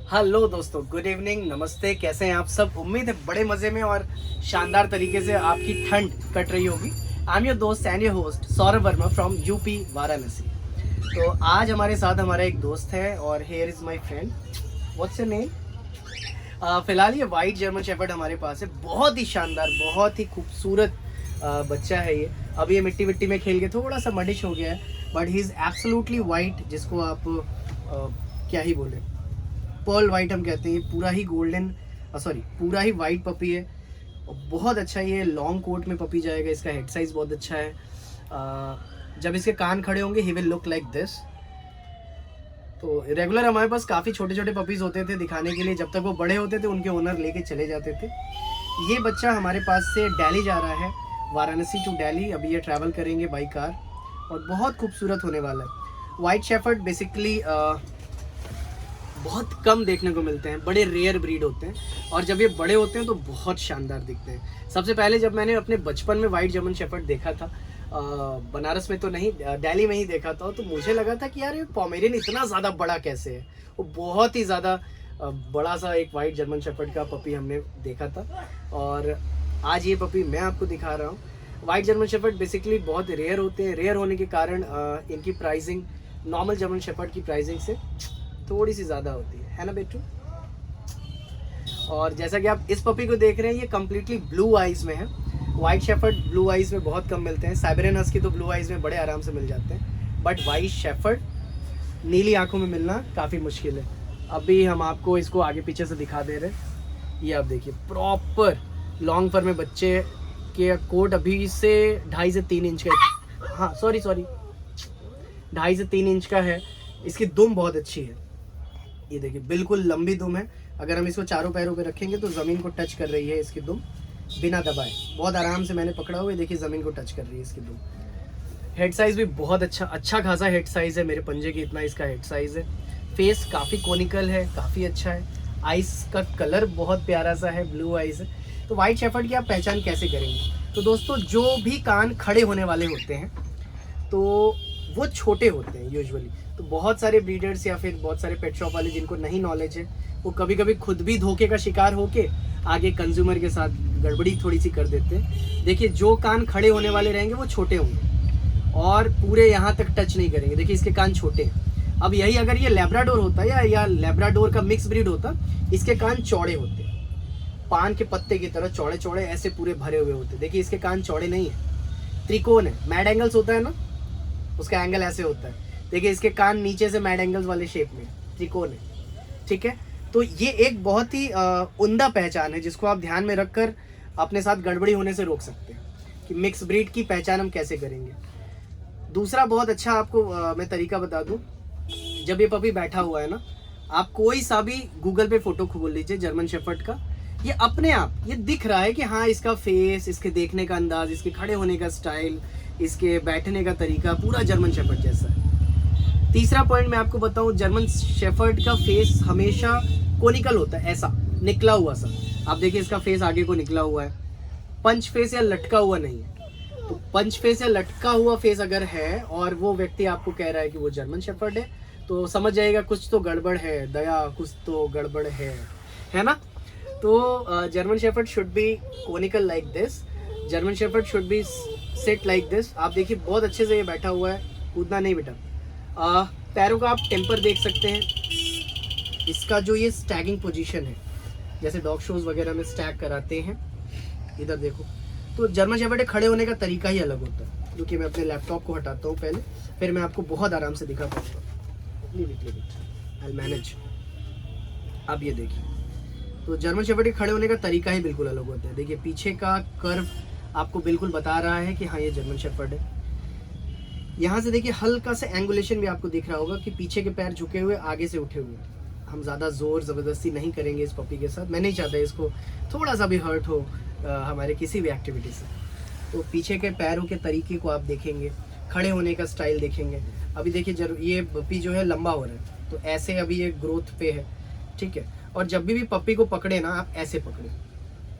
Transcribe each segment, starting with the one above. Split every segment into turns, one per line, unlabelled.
Hello दोस्तों, good evening, नमस्ते। कैसे हैं आप सब? उम्मीद है बड़े मज़े में और शानदार तरीके से आपकी ठंड कट रही होगी। आई एम योर दोस्त and your host Saurabh Verma from UP Varanasi. तो आज हमारे साथ हमारा एक दोस्त है और here is my friend. What's your name? फिलहाल ये वाइट जर्मन शेफर्ड हमारे पास है। बहुत ही शानदार, बहुत ही खूबसूरत बच्चा है ये। अभी ये मिट्टी विट्टी में खेल के थोड़ा सा मडिश हो गया है, but he is absolutely white, जिसको आप क्या ही बोले, पर्ल वाइट हम कहते हैं। पूरा ही गोल्डन, सॉरी पूरा ही वाइट पपी है और बहुत अच्छा ये लॉन्ग कोट में पपी जाएगा। इसका हेड साइज़ बहुत अच्छा है। जब इसके कान खड़े होंगे he will look like this. तो रेगुलर हमारे पास काफ़ी छोटे छोटे पपीज़ होते थे दिखाने के लिए। जब तक वो बड़े होते थे उनके ओनर लेके चले जाते थे। ये बच्चा हमारे पास से दिल्ली जा रहा है, वाराणसी टू दिल्ली। अभी ये ट्रैवल करेंगे बाई कार और बहुत खूबसूरत होने वाला है। वाइट शेफर्ड बेसिकली बहुत कम देखने को मिलते हैं, बड़े रेयर ब्रीड होते हैं और जब ये बड़े होते हैं तो बहुत शानदार दिखते हैं। सबसे पहले जब मैंने अपने बचपन में वाइट जर्मन शेफर्ड देखा था, बनारस में तो नहीं, दिल्ली में ही देखा था, तो मुझे लगा था कि यार ये पोमेरियन इतना ज़्यादा बड़ा कैसे है। वो बहुत ही ज़्यादा बड़ा सा एक वाइट जर्मन शेफर्ड का पपी हमने देखा था और आज ये पपी मैं आपको दिखा रहा हूँ। वाइट जर्मन शेफर्ड बेसिकली बहुत रेयर होते हैं। रेयर होने के कारण इनकी प्राइसिंग नॉर्मल जर्मन शेफर्ड की प्राइसिंग से थोड़ी सी ज़्यादा होती है ना बेटू? और जैसा कि आप इस पपी को देख रहे हैं, ये कम्प्लीटली ब्लू आइज़ में है। वाइट शेफर्ड ब्लू आइज़ में बहुत कम मिलते हैं। साइबेरियन हस्की तो ब्लू आइज़ में बड़े आराम से मिल जाते हैं, बट वाइट शेफर्ड नीली आंखों में मिलना काफ़ी मुश्किल है। अभी हम आपको इसको आगे पीछे से दिखा दे रहे हैं। ये आप देखिए, प्रॉपर लॉन्ग फर में बच्चे के कोट अभी से 2.5 से 3 इंच का, हाँ सॉरी 2.5 से 3 इंच का है। इसकी दुम बहुत अच्छी है। ये देखिए, बिल्कुल लंबी दुम है। अगर हम इसको चारों पैरों पे रखेंगे तो ज़मीन को टच कर रही है इसकी दुम, बिना दबाए। बहुत आराम से मैंने पकड़ा हुआ है, देखिए ज़मीन को टच कर रही है इसकी दुम। हेड साइज़ भी बहुत अच्छा खासा हेड साइज़ है। मेरे पंजे की इतना इसका हेड साइज़ है। फेस काफ़ी कोनिकल है, काफ़ी अच्छा है। आइस का कलर बहुत प्यारा सा है, ब्लू आइज़ है। तो वाइट शेफर्ड की आप पहचान कैसे करेंगे? तो दोस्तों, जो भी कान खड़े होने वाले होते हैं तो वो छोटे होते हैं यूजुअली। तो बहुत सारे ब्रीडर्स या फिर बहुत सारे पेट शॉप वाले जिनको नहीं नॉलेज है, वो कभी कभी खुद भी धोखे का शिकार होके आगे कंज्यूमर के साथ गड़बड़ी थोड़ी सी कर देते हैं। देखिए, जो कान खड़े होने वाले रहेंगे वो छोटे होंगे और पूरे यहाँ तक टच नहीं करेंगे। देखिए, इसके कान छोटे हैं। अब यही अगर ये लैब्राडोर होता या लैब्राडोर का मिक्स ब्रीड होता, इसके कान चौड़े होते, पान के पत्ते की तरह चौड़े चौड़े ऐसे पूरे भरे हुए होते। देखिए, इसके कान चौड़े नहीं है, त्रिकोण है। मैड एंगल्स होता है ना, उसका एंगल ऐसे होता है। देखिए, इसके कान नीचे से मैड एंगल्स वाले शेप में त्रिकोण है, ठीक है। तो ये एक बहुत ही उम्दा पहचान है जिसको आप ध्यान में रखकर अपने साथ गड़बड़ी होने से रोक सकते हैं कि मिक्स ब्रीड की पहचान हम कैसे करेंगे। दूसरा बहुत अच्छा आपको मैं तरीका बता दूं। जब ये पपी बैठा हुआ है ना, आप कोई सा भी गूगल पे फोटो खोल लीजिए जर्मन शेफर्ड का, ये अपने आप ये दिख रहा है कि हाँ, इसका फेस, इसके देखने का अंदाज, इसके खड़े होने का स्टाइल, इसके बैठने का तरीका पूरा जर्मन शेफर्ड जैसा है। तीसरा पॉइंट मैं आपको बताऊं, जर्मन शेफर्ड का फेस हमेशा कोनिकल होता है, ऐसा निकला हुआ सा। आप देखिए, इसका फेस आगे को निकला हुआ है, पंच फेस या लटका हुआ नहीं है। तो पंच फेस या लटका हुआ फेस अगर है और वो व्यक्ति आपको कह रहा है कि वो जर्मन शेफर्ड है, तो समझ जाइएगा कुछ तो गड़बड़ है, दया कुछ तो गड़बड़ है ना? तो German shepherd should be conical like this. German shepherd should be set like this. आप देखिए, बहुत अच्छे से ये बैठा हुआ है, कूदना नहीं बेटा। पैरों का आप टेम्पर देख सकते हैं। इसका जो ये स्टैगिंग पोजीशन है, जैसे डॉग शोज वगैरह में स्टैग कराते हैं, इधर देखो। तो जर्मन शेफर्ड खड़े होने का तरीका ही अलग होता है, जो कि मैं अपने लैपटॉप को हटाता हूँ पहले, फिर मैं आपको बहुत आराम से दिखा पाऊँगा। I manage. अब ये देखिए, तो जर्मन शेफर्ड खड़े होने का तरीका ही बिल्कुल अलग होता है। देखिए, पीछे का कर्व आपको बिल्कुल बता रहा है कि हाँ, ये जर्मन शेफर्ड है। यहाँ से देखिए, हल्का सा एंगुलेशन भी आपको दिख रहा होगा कि पीछे के पैर झुके हुए, आगे से उठे हुए। हम ज़्यादा ज़ोर ज़बरदस्ती नहीं करेंगे इस पपी के साथ। मैं नहीं चाहता इसको थोड़ा सा भी हर्ट हो हमारे किसी भी एक्टिविटी से। तो पीछे के पैरों के तरीके को आप देखेंगे, खड़े होने का स्टाइल देखेंगे। अभी देखिए, ये पपी जो है लंबा हो रहा है, तो ऐसे अभी ये ग्रोथ पे है, ठीक है। और जब भी पपी को पकड़े ना, आप ऐसे पकड़े,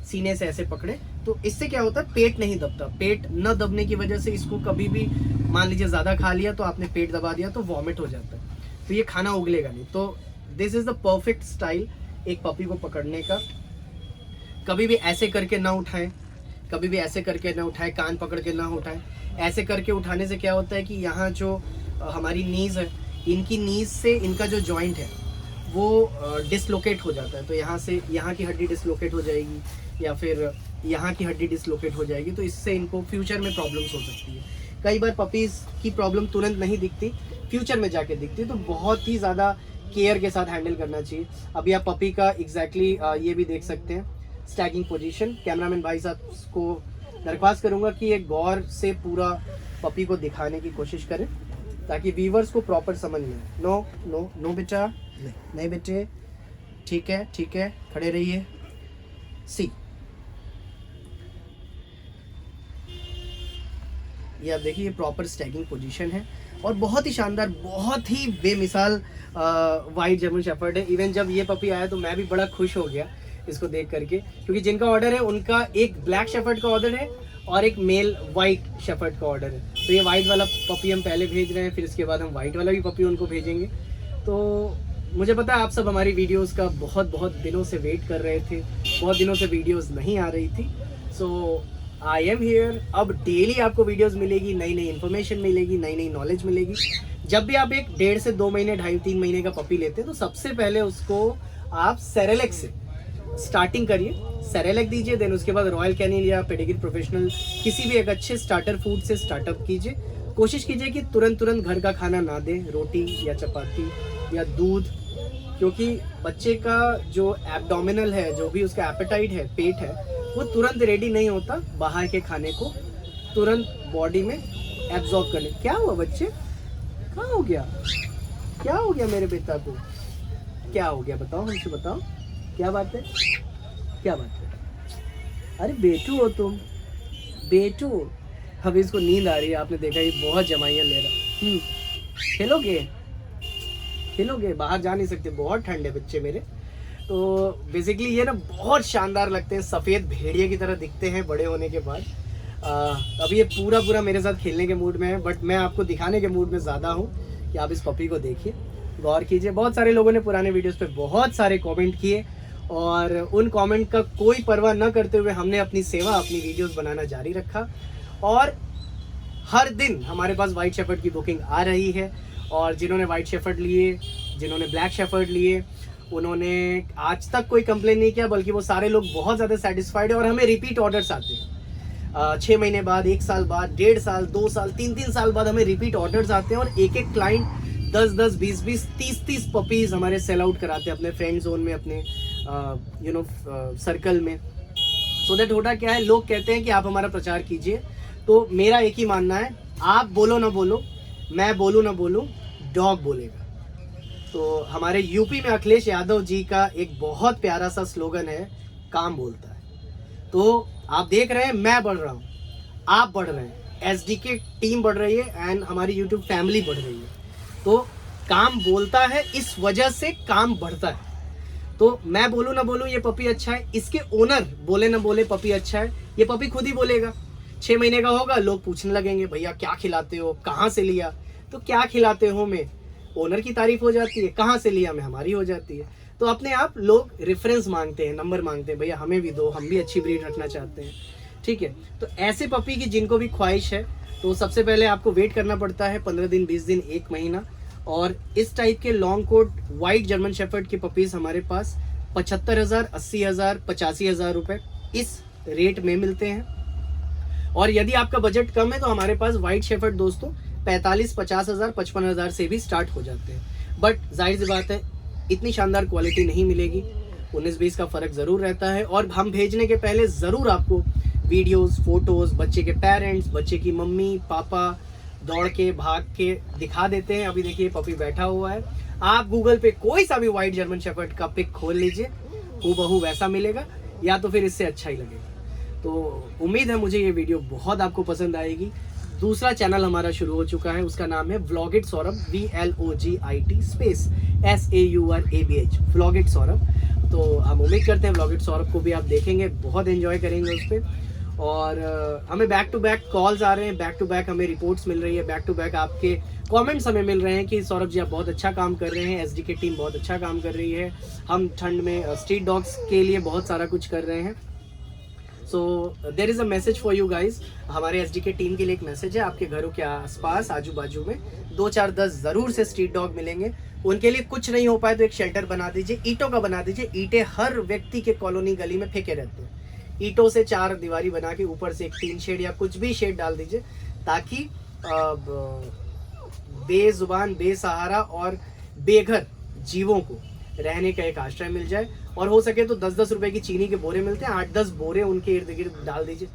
सीने से ऐसे पकड़े, तो इससे क्या होता है, पेट नहीं दबता। पेट न दबने की वजह से इसको कभी भी, मान लीजिए ज़्यादा खा लिया तो आपने पेट दबा दिया तो वॉमिट हो जाता है, तो ये खाना उगलेगा नहीं। तो this is the perfect style एक पपी को पकड़ने का। कभी भी ऐसे करके ना उठाएं, कभी भी ऐसे करके ना उठाएं, कान पकड़ के ना उठाएं। ऐसे करके उठाने से क्या होता है कि यहाँ जो हमारी नीज़ है, इनकी नीज़ से इनका जो जॉइंट है वो डिसलोकेट हो जाता है। तो यहाँ से यहाँ की हड्डी डिसलोकेट हो जाएगी या फिर यहाँ की हड्डी डिसलोकेट हो जाएगी, तो इससे इनको फ्यूचर में प्रॉब्लम्स हो सकती है। कई बार पपीज़ की प्रॉब्लम तुरंत नहीं दिखती, फ्यूचर में जाके दिखती है, तो बहुत ही ज़्यादा केयर के साथ हैंडल करना चाहिए। अभी आप पपी का एग्जैक्टली ये भी देख सकते हैं स्टैगिंग पोजीशन। कैमरामैन भाई साहब को दरख्वास्त करूँगा कि एक गौर से पूरा पपी को दिखाने की कोशिश करें ताकि व्यूवर्स को प्रॉपर समझ में आए। नो नो नो बेटा, नहीं बेटे, ठीक है ठीक है, खड़े रहिए। सी, ये आप देखिए, ये प्रॉपर स्टैगिंग पोजीशन है और बहुत ही शानदार, बहुत ही बेमिसाल वाइट जर्मन शेफर्ड है। इवन जब ये पपी आया तो मैं भी बड़ा खुश हो गया इसको देख करके, क्योंकि जिनका ऑर्डर है उनका एक ब्लैक शेफर्ड का ऑर्डर है और एक मेल वाइट शेफर्ड का ऑर्डर है। तो ये वाइट वाला पपी हम पहले भेज रहे हैं, फिर इसके बाद हम वाइट वाला भी पपी उनको भेजेंगे। तो मुझे पता है आप सब हमारी वीडियोस का बहुत बहुत दिनों से वेट कर रहे थे, बहुत दिनों से वीडियोस नहीं आ रही थी। सो आई एम हियर। अब डेली आपको वीडियोस मिलेगी, नई नई इन्फॉर्मेशन मिलेगी, नई नई नॉलेज मिलेगी। जब भी आप एक 1.5 से 2 महीने, 2.5-3 महीने का पपी लेते हैं तो सबसे पहले उसको आप सेरेलेक से स्टार्टिंग करिए, सेरेलेक दीजिए, देन उसके बाद रॉयल कैनिन या पेडिग्री प्रोफेशनल किसी भी एक अच्छे स्टार्टर फूड से स्टार्टअप कीजिए। कोशिश कीजिए कि तुरंत घर का खाना ना दें, रोटी या चपाती या दूध, क्योंकि बच्चे का जो एब्डोमिनल है, जो भी उसका एपेटाइट है, पेट है, वो तुरंत रेडी नहीं होता बाहर के खाने को तुरंत बॉडी में एब्जॉर्ब करने। क्या हुआ बच्चे, क्या हो गया, क्या हो गया मेरे बेटा को, क्या हो गया बताओ, हमसे बताओ, क्या बात है, क्या बात है। अरे बेटू हो तुम, बेटू। अभी इसको नींद आ रही है, आपने देखा ये बहुत जमाइयाँ ले रहा। खेलोगे, खेलोगे, बाहर जा नहीं सकते, बहुत ठंड है बच्चे मेरे। तो बेसिकली ये ना बहुत शानदार लगते हैं, सफ़ेद भेड़िए की तरह दिखते हैं बड़े होने के बाद। अभी ये पूरा मेरे साथ खेलने के मूड में है, बट मैं आपको दिखाने के मूड में ज़्यादा हूँ कि आप इस पपी को देखिए, गौर कीजिए। बहुत सारे लोगों ने पुराने वीडियोस पे बहुत सारे कमेंट किए और उन कमेंट का कोई परवाह न करते हुए हमने अपनी सेवा, अपनी वीडियोस बनाना जारी रखा और हर दिन हमारे पास वाइट शेफर्ड की बुकिंग आ रही है। और जिन्होंने वाइट शेफर्ड लिए, जिन्होंने ब्लैक शेफर्ड लिए, उन्होंने आज तक कोई कंप्लेन नहीं किया, बल्कि वो सारे लोग बहुत ज़्यादा सेटिस्फाइड है और हमें रिपीट ऑर्डर्स आते हैं। 6 महीने बाद, 1 साल बाद, 1.5 साल, 2 साल, 3 साल बाद हमें रिपीट ऑर्डर्स आते हैं और एक एक क्लाइंट 10-10, 20-20, 30-30 पपीज़ हमारे सेल आउट कराते हैं अपने फ्रेंड जोन में, अपने सर्कल में। सो दैट होता क्या है, लोग कहते हैं कि आप हमारा प्रचार कीजिए। तो मेरा एक ही मानना है, आप बोलो ना बोलो, मैं बोलूँ ना बोलूँ, डॉग बोलेगा। तो हमारे यूपी में अखिलेश यादव जी का एक बहुत प्यारा सा स्लोगन है, काम बोलता है। तो आप देख रहे हैं मैं बढ़ रहा हूँ, आप बढ़ रहे हैं, एसडीके टीम बढ़ रही है एंड हमारी यूट्यूब फैमिली बढ़ रही है। तो काम बोलता है, इस वजह से काम बढ़ता है। तो मैं बोलूँ ना बोलूँ ये पपी अच्छा है, इसके ओनर बोले ना बोले पपी अच्छा है, ये पपी खुद ही बोलेगा। 6 महीने का होगा, लोग पूछने लगेंगे भैया क्या खिलाते हो, कहाँ से लिया। तो क्या खिलाते हो में ओनर की तारीफ हो जाती है, कहाँ से लिया में हमारी हो जाती है। तो अपने आप लोग रेफरेंस मांगते हैं, नंबर मांगते हैं, भैया हमें भी दो, हम भी अच्छी ब्रीड रखना चाहते हैं। ठीक है, तो ऐसे पपी की जिनको भी ख्वाहिश है, तो सबसे पहले आपको वेट करना पड़ता है 15 दिन, 20 दिन, 1 महीना। और इस टाइप के long coat white German shepherd के पपीज़ हमारे पास 75,000, 80,000, 85,000 रुपये इस रेट में मिलते हैं। और यदि आपका बजट कम है तो हमारे पास वाइट शेफर्ड दोस्तों 45, 50,000, 55,000 से भी स्टार्ट हो जाते हैं। बट जाहिर सी बात है इतनी शानदार क्वालिटी नहीं मिलेगी, 19-20 का फ़र्क ज़रूर रहता है। और हम भेजने के पहले ज़रूर आपको वीडियोस, फोटोज़, बच्चे के पेरेंट्स, बच्चे की मम्मी पापा दौड़ के भाग के दिखा देते हैं। अभी देखिए पपी बैठा हुआ है, आप गूगल पे कोई सा भी वाइट जर्मन शेफर्ड का पिक खोल लीजिए, हूबहू वैसा मिलेगा या तो फिर इससे अच्छा ही लगेगा। तो उम्मीद है मुझे ये वीडियो बहुत आपको पसंद आएगी। दूसरा चैनल हमारा शुरू हो चुका है, उसका नाम है Vlogit Saurabh, VLOGIT space SAURABH, Vlogit Saurabh. तो हम उम्मीद करते हैं व्लॉगिट सौरभ को भी आप देखेंगे, बहुत एंजॉय करेंगे उस पर। और हमें बैक टू बैक कॉल्स आ रहे हैं, बैक टू बैक हमें रिपोर्ट्स मिल रही है, बैक टू बैक आपके कमेंट्स हमें मिल रहे हैं कि सौरभ जी आप बहुत अच्छा काम कर रहे हैं, एसडीके टीम बहुत अच्छा काम कर रही है, हम ठंड में स्ट्रीट डॉग्स के लिए बहुत सारा कुछ कर रहे हैं। So there is a message for you guys. हमारे एसडीके टीम के लिए एक मैसेज है, आपके घरों के आसपास आजू बाजू में 2 4 10 ज़रूर से स्ट्रीट डॉग मिलेंगे। उनके लिए कुछ नहीं हो पाए तो एक शेल्टर बना दीजिए, ईंटों का बना दीजिए। ईंटें हर व्यक्ति के कॉलोनी गली में फेंके रहते हैं, ईंटों से 4 दीवारी बना के ऊपर से एक टीन शेड या कुछ भी शेड डाल दीजिए, ताकि बेजुबान, बेसहारा और बेघर जीवों को रहने का एक आश्रय मिल जाए। और हो सके तो 10-10 रुपए की चीनी के बोरे मिलते हैं, 8-10 बोरे उनके इर्द गिर्द डाल दीजिए।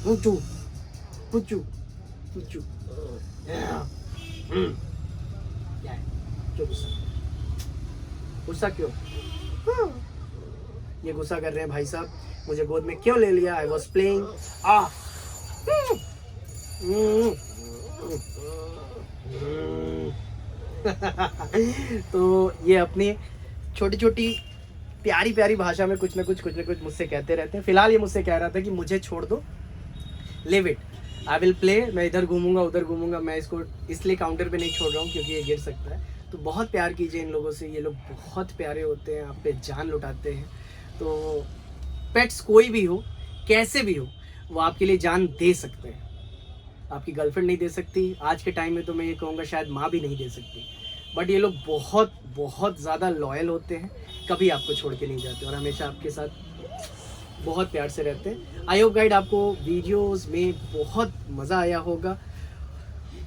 पुचू पुचू पुचू क्यों गुस्सा क्यों? ये गुस्सा कर रहे हैं भाई साहब, मुझे गोद में क्यों ले लिया? I was playing. तो ये अपनी छोटी छोटी प्यारी प्यारी भाषा में कुछ ना कुछ मुझसे कहते रहते हैं। फिलहाल ये मुझसे कह रहा था कि मुझे छोड़ दो, live it, I will play. मैं इधर घूमूंगा उधर घूमूंगा, मैं इसको इसलिए काउंटर पे नहीं छोड़ रहा हूँ क्योंकि ये गिर सकता है। तो बहुत प्यार कीजिए इन लोगों से, ये लोग बहुत प्यारे होते हैं, आप पे जान लुटाते हैं। तो पेट्स कोई भी हो, कैसे भी हो, वो आपके लिए जान दे सकते हैं। आपकी गर्लफ्रेंड नहीं दे सकती, आज के टाइम में तो मैं ये कहूँगा शायद माँ भी नहीं दे सकती, बट ये लोग बहुत बहुत ज़्यादा लॉयल होते हैं, कभी आपको छोड़ के नहीं जाते और हमेशा आपके साथ बहुत प्यार से रहते हैं। आई होप गाइड आपको वीडियोस में बहुत मज़ा आया होगा।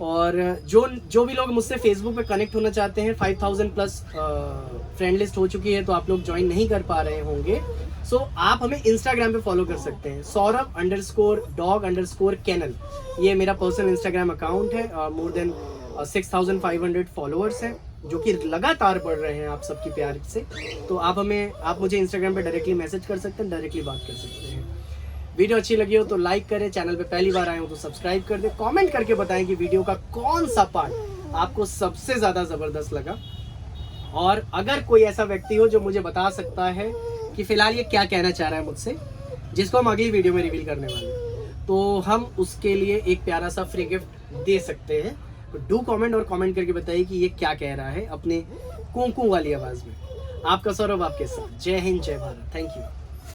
और जो भी लोग मुझसे फेसबुक पे कनेक्ट होना चाहते हैं, 5000 प्लस फ्रेंड लिस्ट हो चुकी है, तो आप लोग ज्वाइन नहीं कर पा रहे होंगे। सो आप हमें इंस्टाग्राम पे फॉलो कर सकते हैं, Saurabh_dog_kennel, ये मेरा पर्सनल इंस्टाग्राम अकाउंट है। मोर देन 6500 फॉलोअर्स हैं, जो कि लगातार बढ़ रहे हैं आप सबकी प्यार से। तो आप मुझे इंस्टाग्राम पे डायरेक्टली मैसेज कर सकते हैं, डायरेक्टली बात कर सकते हैं। वीडियो अच्छी लगी हो तो लाइक करें, चैनल पे पहली बार आए हो तो सब्सक्राइब कर दें, कमेंट करके बताएं कि वीडियो का कौन सा पार्ट आपको सबसे ज़्यादा ज़बरदस्त लगा। और अगर कोई ऐसा व्यक्ति हो जो मुझे बता सकता है कि फ़िलहाल ये क्या कहना चाह रहा है मुझसे, जिसको हम अगली वीडियो में रिवील करने वाले हैं, तो हम उसके लिए एक प्यारा सा फ्री गिफ्ट दे सकते हैं। तो डू कमेंट और कमेंट करके बताइए कि ये क्या कह रहा है अपने कूं कूं वाली आवाज़ में। आपका सौरभ आपके साथ। जय हिंद, जय भारत, थैंक यू।